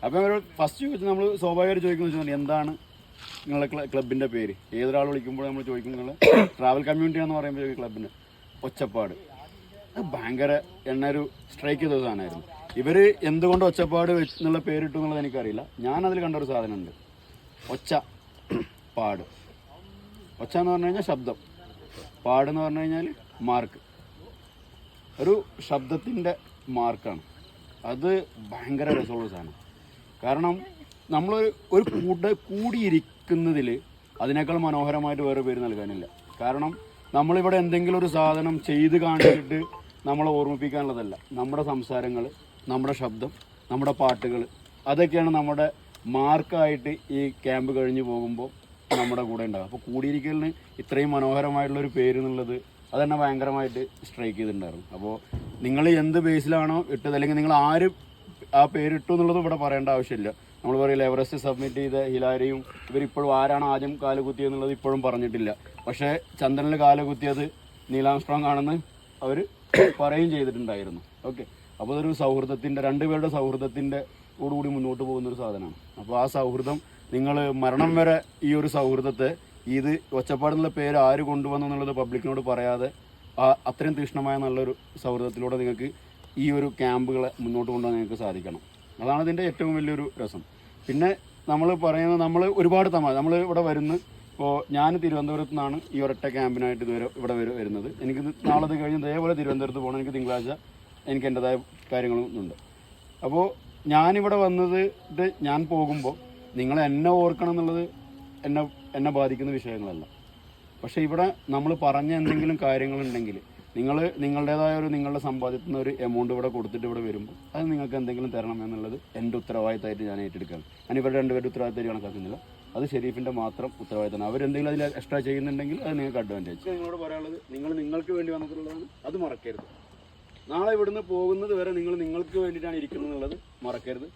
അപ്പം അവർ ഫസ്റ്റ് ചോദിച്ചാൽ നമ്മൾ സ്വാഭാവികമായിട്ട് ചോദിക്കുന്നത് വെച്ചാൽ എന്താണ് നിങ്ങളുടെ ക്ലബിൻ്റെ പേര്? ഏതൊരാൾ വിളിക്കുമ്പോൾ നമ്മൾ ചോദിക്കും നിങ്ങൾ ട്രാവൽ കമ്മ്യൂണിറ്റി എന്ന് പറയുമ്പോൾ ക്ലബിന് ഒച്ചപ്പാട്. അത് ഭയങ്കര ഒരു സ്ട്രൈക്ക് ചെയ്ത സാധനമായിരുന്നു. ഇവർ എന്തുകൊണ്ട് ഒച്ചപ്പാട് എന്നുള്ള പേരിട്ടു എന്നുള്ളത് എനിക്കറിയില്ല. ഞാനതിൽ കണ്ടൊരു സാധനമുണ്ട്, ഒച്ച പാട്. ഒച്ച എന്ന് പറഞ്ഞു കഴിഞ്ഞാൽ ശബ്ദം, പാടെന്ന് പറഞ്ഞു കഴിഞ്ഞാൽ മാർക്ക്. ഒരു ശബ്ദത്തിൻ്റെ മാർക്കാണ് അത്. ഭയങ്കര രസമുള്ള സാധനം. കാരണം നമ്മളൊരു കൂടിയിരിക്കുന്നതിൽ അതിനേക്കാൾ മനോഹരമായിട്ട് വേറെ പേര് നൽകാനില്ല. കാരണം നമ്മളിവിടെ എന്തെങ്കിലും ഒരു സാധനം ചെയ്ത് കാണിച്ചിട്ട് നമ്മളെ ഓർമ്മിപ്പിക്കാനുള്ളതല്ല. നമ്മുടെ സംസാരങ്ങൾ, നമ്മുടെ ശബ്ദം, നമ്മുടെ പാട്ടുകൾ, അതൊക്കെയാണ് നമ്മുടെ മാർക്കായിട്ട് ഈ ക്യാമ്പ് കഴിഞ്ഞ് പോകുമ്പോൾ നമ്മുടെ കൂടെ ഉണ്ടാകും. അപ്പോൾ കൂടിയിരിക്കലിന് ഇത്രയും മനോഹരമായിട്ടുള്ളൊരു പേര് എന്നുള്ളത് അതെന്നെ ഭയങ്കരമായിട്ട് സ്ട്രൈക്ക് ചെയ്തിട്ടുണ്ടായിരുന്നു. അപ്പോൾ നിങ്ങൾ എന്ത് ബേസിലാണോ ഇട്ടത്, അല്ലെങ്കിൽ നിങ്ങൾ ആര് ആ പേരിട്ടു എന്നുള്ളത് ഇവിടെ പറയേണ്ട ആവശ്യമില്ല. നമ്മൾ പറയില്ല എവറസ്റ്റ് സബ്മിറ്റ് ചെയ്ത ഹിലാരിയും ഇവരിപ്പോഴും ആരാണ് ആദ്യം കാല് കുത്തിയെന്നുള്ളത് ഇപ്പോഴും പറഞ്ഞിട്ടില്ല. പക്ഷേ ചന്ദ്രനിൽ കാല് കുത്തിയത് നീലാംസ്ട്രോങ് ആണെന്ന് അവർ പറയുകയും ചെയ്തിട്ടുണ്ടായിരുന്നു. ഓക്കെ, അപ്പോൾ അതൊരു സൗഹൃദത്തിൻ്റെ, രണ്ടുപേരുടെ സൗഹൃദത്തിൻ്റെ കൂടി മുന്നോട്ട് പോകുന്നൊരു സാധനമാണ്. അപ്പോൾ ആ സൗഹൃദം നിങ്ങൾ മരണം വരെ ഈ ഒരു സൗഹൃദത്തെ, ഇത് ഒച്ചപ്പാടെന്നുള്ള പേര് ആര് കൊണ്ടുവന്നു എന്നുള്ളത് പബ്ലിക്കിനോട് പറയാതെ അത്രയും തീക്ഷ്ണമായ നല്ലൊരു സൗഹൃദത്തിലൂടെ നിങ്ങൾക്ക് ഈ ഒരു ക്യാമ്പുകളെ മുന്നോട്ട് കൊണ്ടുപോകാൻ നിങ്ങൾക്ക് സാധിക്കണം. അതാണ് ഇതിൻ്റെ ഏറ്റവും വലിയൊരു രസം. പിന്നെ നമ്മൾ പറയുന്നത്, നമ്മൾ ഒരുപാട് നമ്മൾ ഇവിടെ വരുന്നു. ഇപ്പോൾ ഞാൻ തിരുവനന്തപുരത്ത് നിന്നാണ് ഈ ഒരൊറ്റ ക്യാമ്പിനായിട്ട് ഇതുവരെ ഇവിടെ വരുന്നത്. എനിക്ക് നാളെ കഴിഞ്ഞ് ഇതേപോലെ തിരുവനന്തപുരത്ത് പോകണം. എനിക്ക് തിങ്കളാഴ്ച എനിക്ക് എൻ്റെതായ കാര്യങ്ങളുണ്ട്. അപ്പോൾ ഞാനിവിടെ വന്നത് ഞാൻ പോകുമ്പോൾ നിങ്ങൾ എന്നെ ഓർക്കണം എന്നുള്ളത് എന്നെ ബാധിക്കുന്ന വിഷയങ്ങളല്ല. പക്ഷേ ഇവിടെ നമ്മൾ പറഞ്ഞ എന്തെങ്കിലും കാര്യങ്ങളുണ്ടെങ്കിൽ നിങ്ങൾ നിങ്ങളുടേതായ നിങ്ങളുടെ സമ്പാദ്യത്തിൽ നിന്ന് ഒരു എമൗണ്ട് ഇവിടെ കൊടുത്തിട്ട് ഇവിടെ വരുമ്പോൾ അത് നിങ്ങൾക്ക് എന്തെങ്കിലും തരണം എന്നുള്ളത് എൻ്റെ ഉത്തരവാദിത്തമായിട്ട് ഞാൻ ഏറ്റെടുക്കുകയാണ്. ഞാൻ ഇവരുടെ രണ്ടുപേരുടെ ഉത്തരവാദിത്തമായിട്ട് കണക്കാക്കുന്നില്ല. അത് ഷെരീഫിൻ്റെ മാത്രം ഉത്തരവാദിത്തമാണ്. അവരെന്തെങ്കിലും അതിൽ എക്സ്ട്രാ ചെയ്യുന്നുണ്ടെങ്കിൽ അത് നിങ്ങൾക്ക് അഡ്വാൻറ്റേജ്. നിങ്ങളോട് പറയാനുള്ളത്, നിങ്ങൾക്ക് വേണ്ടി വന്നിട്ടുള്ളതാണ്, അത് മറക്കരുത്. നാളെ ഇവിടുന്ന് പോകുന്നത് വരെ നിങ്ങൾ നിങ്ങൾക്ക് വേണ്ടിയിട്ടാണ് ഇരിക്കുന്നത് എന്നുള്ളത് മറക്കരുത്.